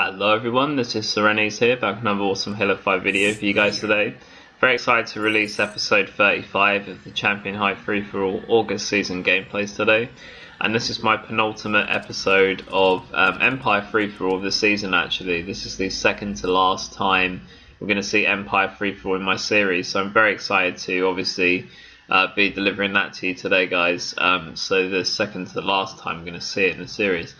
Hello everyone, this is Zrite here, back with another awesome Halo 5 video for you guys today. Very excited to release episode 35 of the Champion High Free-For-All August season gameplays today. And this is my penultimate episode of Empire Free-For-All of the season actually. This is the second to last time we're going to see Empire Free-For-All in my series. So I'm very excited to obviously be delivering that to you today guys. So the second to the last time we're going to see it in the series.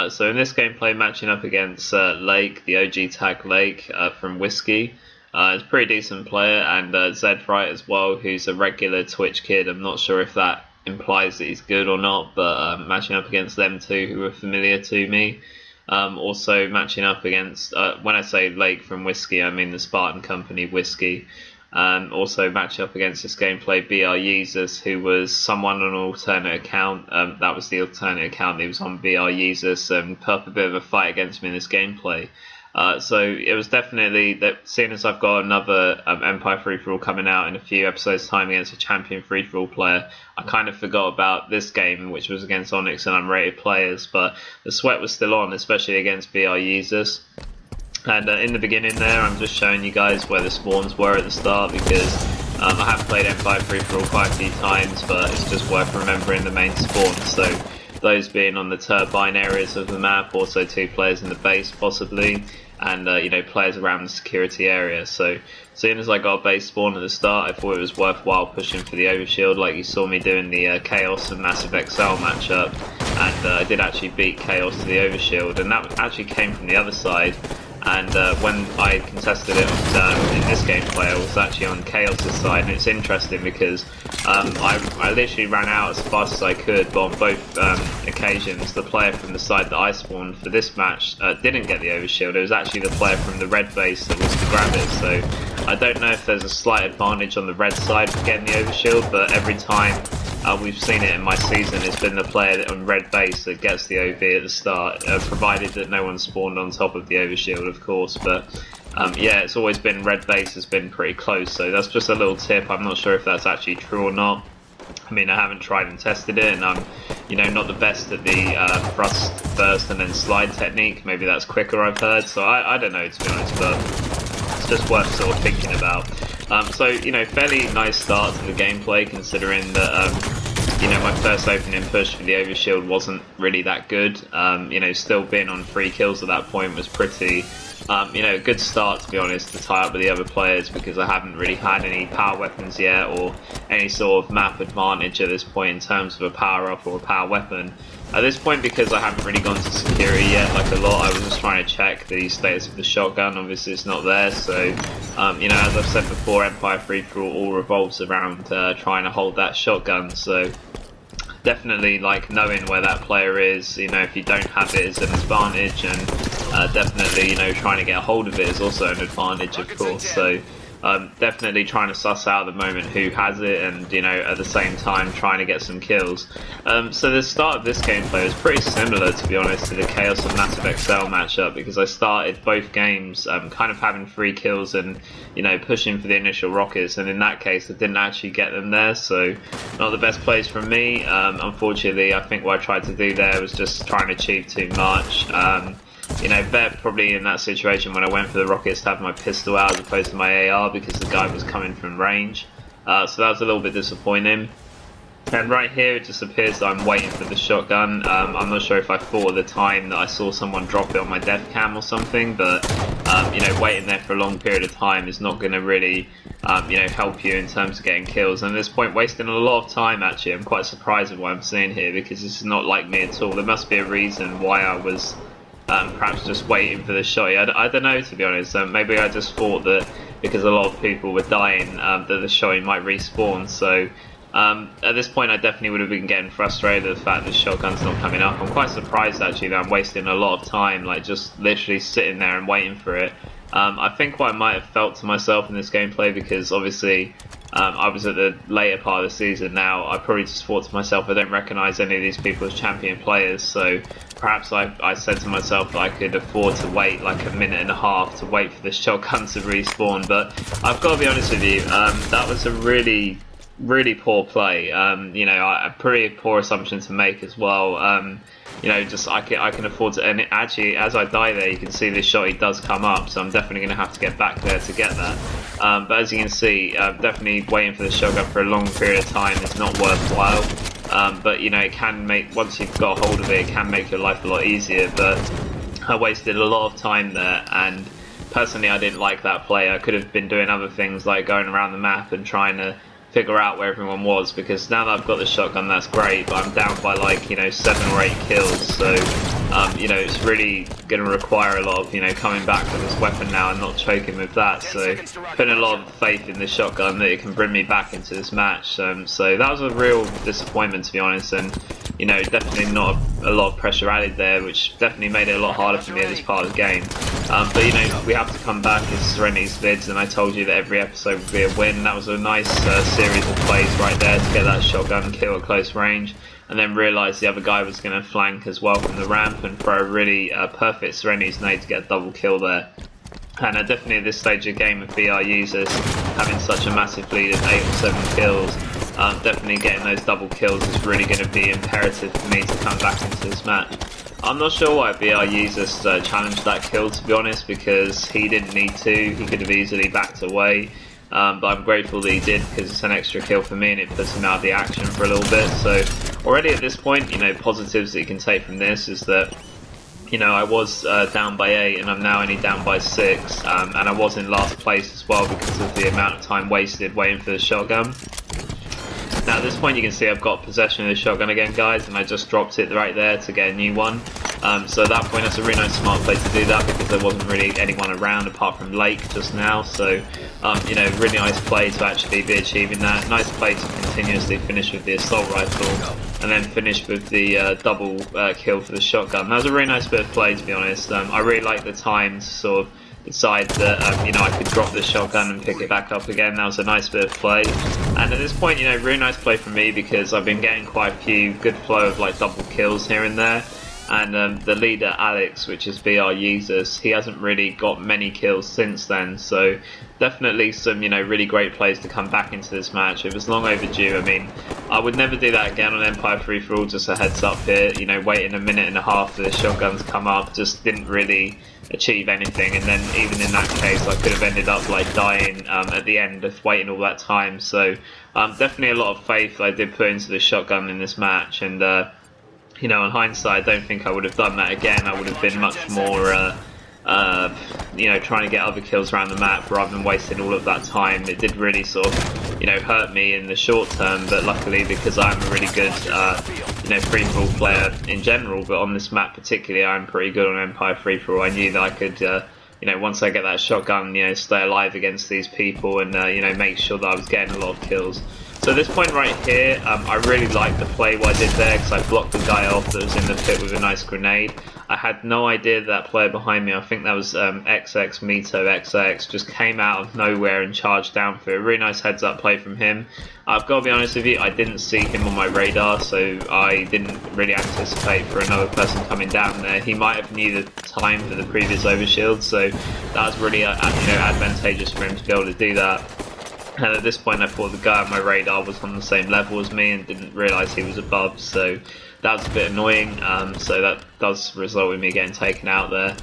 So in this gameplay, matching up against Lake, the OG tag Lake from Whiskey. He's a pretty decent player, and Zrite as well, who's a regular Twitch kid. I'm not sure if that implies that he's good or not, but matching up against them two who are familiar to me. Also matching up against, when I say Lake from Whiskey, I mean the Spartan Company Whiskey. Also match up against this gameplay BR Yeezus, who was someone on an alternate account. That was the alternate account that was on BR Yeezus, and put up a bit of a fight against me in this gameplay. So it was definitely that, seeing as I've got another Empire Free-For-All coming out in a few episodes time against a Champion Free-For-All player, I kind of forgot about this game, which was against Onyx and Unrated players, but the sweat was still on, especially against BR Yeezus. And in the beginning there, I'm just showing you guys where the spawns were at the start, because I have played Empire Free-For-All quite a few times, but it's just worth remembering the main spawns. So those being on the turbine areas of the map, also 2 players in the base possibly, and you know, players around the security area. So as soon as I got a base spawn at the start, I thought it was worthwhile pushing for the overshield, like you saw me doing the Chaos and Massive XL matchup, and I did actually beat Chaos to the overshield, and that actually came from the other side. And when I contested it in this gameplay, I was actually on Chaos' side, and it's interesting because I literally ran out as fast as I could, but on both occasions the player from the side that I spawned for this match didn't get the overshield. It was actually the player from the red base that was to grab it, so I don't know if there's a slight advantage on the red side for getting the overshield, but every time we've seen it in my season, it's been the player on red base that gets the OV at the start, provided that no one spawned on top of the overshield, of course. But yeah, it's always been red base has been pretty close, so that's just a little tip. I'm not sure if that's actually true or not. I mean, I haven't tried and tested it, and I'm, you know, not the best at the thrust first and then slide technique. Maybe that's quicker, I've heard, so I don't know, to be honest, but it's just worth sort of thinking about. So, you know, fairly nice start to the gameplay, considering that, you know, my first opening push for the overshield wasn't really that good. You know, still being on 3 kills at that point was pretty, you know, a good start, to be honest, to tie up with the other players, because I haven't really had any power weapons yet, or any sort of map advantage at this point in terms of a power up or a power weapon. At this point, because I haven't really gone to security yet, like a lot, I was just trying to check the status of the shotgun. Obviously it's not there, so you know, as I've said before, Empire Free-For-All all revolves around trying to hold that shotgun, so definitely like knowing where that player is, you know, if you don't have it is an advantage, and definitely, you know, trying to get a hold of it is also an advantage, of course. So definitely trying to suss out at the moment who has it, and, you know, at the same time trying to get some kills. So the start of this gameplay was pretty similar, to be honest, to the Chaos and Massive XL matchup, because I started both games kind of having 3 kills and, you know, pushing for the initial rockets, and in that case I didn't actually get them there, so not the best plays from me. Unfortunately, I think what I tried to do there was just trying to achieve too much. You know, better probably in that situation when I went for the rockets to have my pistol out as opposed to my AR, because the guy was coming from range. So that was a little bit disappointing. And right here it just appears that I'm waiting for the shotgun. I'm not sure if I thought at the time that I saw someone drop it on my death cam or something, but you know, waiting there for a long period of time is not going to really you know, help you in terms of getting kills. And at this point, wasting a lot of time actually. I'm quite surprised at what I'm seeing here, because this is not like me at all. There must be a reason why I was perhaps just waiting for the shot. I don't know, to be honest. Maybe I just thought that because a lot of people were dying, that the shotty might respawn. So at this point I definitely would have been getting frustrated at the fact that the shotgun's not coming up. I'm quite surprised actually that I'm wasting a lot of time, like just literally sitting there and waiting for it. I think what I might have felt to myself in this gameplay, because obviously I was at the later part of the season now, I probably just thought to myself, I don't recognise any of these people as champion players, so perhaps I said to myself that I could afford to wait like a minute and a half to wait for the shotgun to respawn. But I've got to be honest with you, that was a really really poor play. You know, a pretty poor assumption to make as well. You know, just I can afford to, and actually as I die there, you can see this shot, he does come up, so I'm definitely going to have to get back there to get that. But as you can see, definitely waiting for the shotgun for a long period of time is not worthwhile. But you know, it can make, once you've got hold of it, it can make your life a lot easier. But I wasted a lot of time there, and personally I didn't like that play. I could have been doing other things like going around the map and trying to figure out where everyone was, because now that I've got the shotgun, that's great, but I'm down by like, you know, 7 or 8 kills, so you know, it's really going to require a lot of, you know, coming back with this weapon now and not choking with that. So putting a lot of faith in the shotgun that it can bring me back into this match. So that was a real disappointment, to be honest, and you know, definitely not a lot of pressure added there, which definitely made it a lot harder for me at this part of the game. But you know, we have to come back as Serenity's vids, and I told you that every episode would be a win. That was a nice series of plays right there to get that shotgun kill at close range, and then realise the other guy was going to flank as well from the ramp and throw a really perfect Serenity's nade to get a double kill there. And definitely at this stage of the game with BR Yeezus having such a massive lead of 8 or 7 kills, definitely getting those double kills is really going to be imperative for me to come back into this match. I'm not sure why BR Yeezus challenged that kill, to be honest, because he didn't need to. He could have easily backed away. But I'm grateful that he did, because it's an extra kill for me and it puts him out of the action for a little bit. So already at this point, you know, positives that you can take from this is that, you know, I was down by 8 and I'm now only down by 6, and I was in last place as well because of the amount of time wasted waiting for the shotgun. Now at this point you can see I've got possession of the shotgun again, guys, and I just dropped it right there to get a new one. So at that point that's a really nice smart play to do that, because there wasn't really anyone around apart from Lake just now. So you know, really nice play to actually be achieving that. Nice play to continuously finish with the assault rifle and then finish with the double kill for the shotgun. That was a really nice bit of play, to be honest. I really like the time to sort of decide that you know, I could drop the shotgun and pick it back up again. That was a nice bit of play, and at this point, you know, really nice play from me, because I've been getting quite a few good flow of like double kills here and there. And the leader Alex, which is BR Yeezus, he hasn't really got many kills since then, so definitely some, you know, really great plays to come back into this match. It was long overdue. I mean, I would never do that again on Empire Free-for-All, just a heads up here. You know, waiting a minute and a half for the shotgun to come up just didn't really achieve anything, and then even in that case I could have ended up like dying at the end of waiting all that time. So definitely a lot of faith I did put into the shotgun in this match, and you know, in hindsight, I don't think I would have done that again. I would have been much more, you know, trying to get other kills around the map rather than wasting all of that time. It did really sort of, you know, hurt me in the short term, but luckily, because I'm a really good, you know, free-for-all player in general, but on this map particularly, I'm pretty good on Empire free-for-all. I knew that I could, you know, once I get that shotgun, you know, stay alive against these people and, you know, make sure that I was getting a lot of kills. So at this point right here, I really liked the play what I did there, because I blocked the guy off that was in the pit with a nice grenade. I had no idea that player behind me, I think that was XX Mito XX, just came out of nowhere and charged down for it. A really nice heads up play from him. I've got to be honest with you, I didn't see him on my radar, so I didn't really anticipate for another person coming down there. He might have needed time for the previous overshield, so that was really you know, advantageous for him to be able to do that. And at this point I thought the guy on my radar was on the same level as me and didn't realise he was above, so that was a bit annoying. So that does result in me getting taken out there.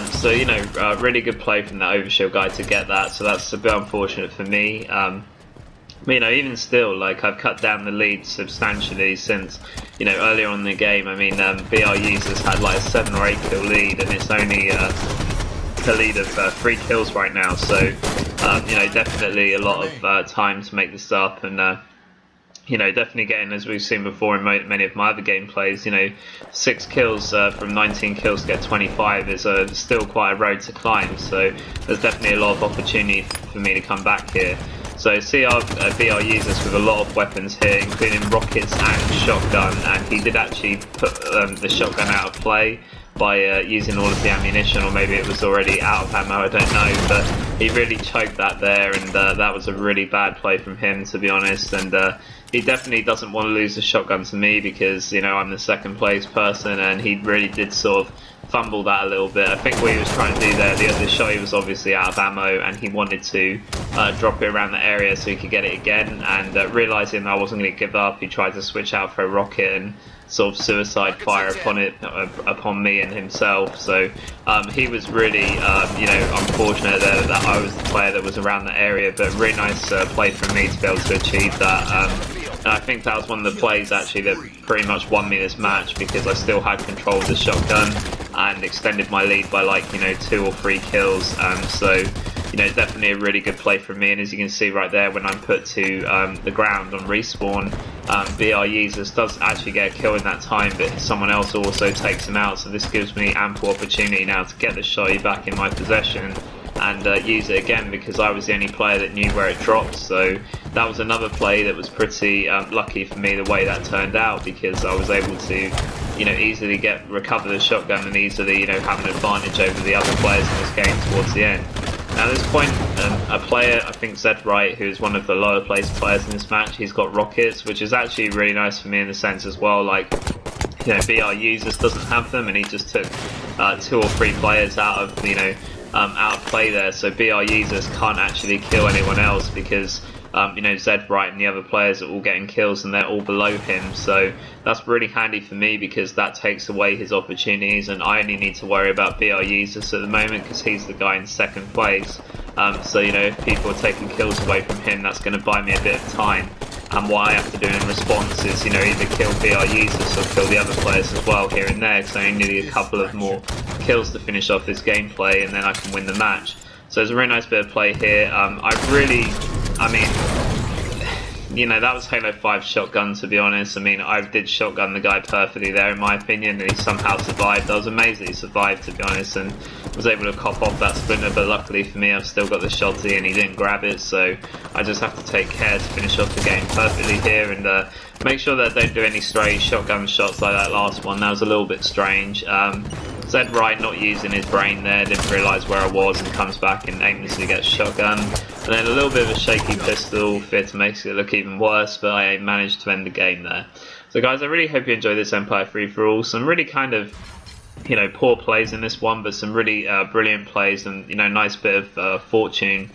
So you know, really good play from that overshield guy to get that, so that's a bit unfortunate for me. You know, even still, like, I've cut down the lead substantially since, you know, earlier on in the game. I mean, BR Yeezus had like a 7 or 8 kill lead, and it's only a lead of 3 kills right now, so you know, definitely a lot of time to make this up, and you know, definitely getting, as we've seen before in many of my other gameplays, you know, 6 kills from 19 kills to get 25 is still quite a road to climb, so there's definitely a lot of opportunity for me to come back here. So see our BR Yeezus with a lot of weapons here, including rockets and shotgun, and he did actually put the shotgun out of play by using all of the ammunition, or maybe it was already out of ammo, I don't know, but he really choked that there, and that was a really bad play from him, to be honest. And he definitely doesn't want to lose the shotgun to me, because, you know, I'm the second place person, and he really did sort of fumble that a little bit. I think what he was trying to do there, the shot, he was obviously out of ammo and he wanted to drop it around the area so he could get it again, and realising I wasn't going to give up, he tried to switch out for a rocket and sort of suicide fire upon me and himself. So he was really unfortunate there that I was the player that was around the area, but really nice play from me to be able to achieve that. And I think that was one of the plays actually that pretty much won me this match, because I still had control of the shotgun and extended my lead by like 2 or 3 kills. So definitely a really good play from me. And as you can see right there, when I'm put to the ground on respawn, BR Yeezus does actually get a kill in that time, but someone else also takes him out. So this gives me ample opportunity now to get the shotty back in my possession and use it again, because I was the only player that knew where it dropped. So that was another play that was pretty lucky for me, the way that turned out, because I was able to easily recover the shotgun and easily have an advantage over the other players in this game towards the end. Now at this point, a player, I think Zrite, who's one of the lower placed players in this match, he's got rockets, which is actually really nice for me in the sense as well, like BR Yeezus doesn't have them, and he just took 2 or 3 players out of out of play there. So BR Yeezus can't actually kill anyone else, because Zrite and the other players are all getting kills and they're all below him. So that's really handy for me, because that takes away his opportunities, and I only need to worry about BR Yeezus at the moment because he's the guy in 2nd place. So if people are taking kills away from him, that's going to buy me a bit of time. And what I have to do in response is either kill BR Yeezus or kill the other players as well here and there, because I only need a couple of more kills to finish off this gameplay, and then I can win the match. So it's a really nice bit of play here. That was Halo 5 shotgun, to be honest. I did shotgun the guy perfectly there, in my opinion, and he somehow survived. I was amazed that he survived, to be honest, and was able to cop off that splinter, but luckily for me, I've still got the shotty and he didn't grab it, so I just have to take care to finish off the game perfectly here, and make sure that I don't do any stray shotgun shots like that last one. That was a little bit strange. Zrite not using his brain there, didn't realise where I was, and comes back and aimlessly gets shotgun. And then a little bit of a shaky pistol fit makes it look even worse, but I managed to end the game there. So guys, I really hope you enjoyed this Empire free-for-all. Some really kind of poor plays in this one, but some really brilliant plays, and nice bit of fortune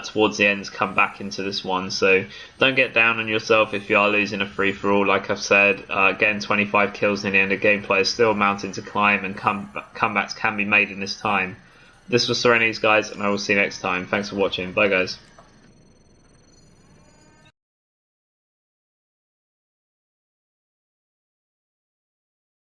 towards the end to come back into this one. So don't get down on yourself if you are losing a free-for-all. Like I've said, getting 25 kills near the end of gameplay is still a mountain to climb, and comebacks can be made in this time. This was Zrite, guys, and I will see you next time. Thanks for watching. Bye, guys.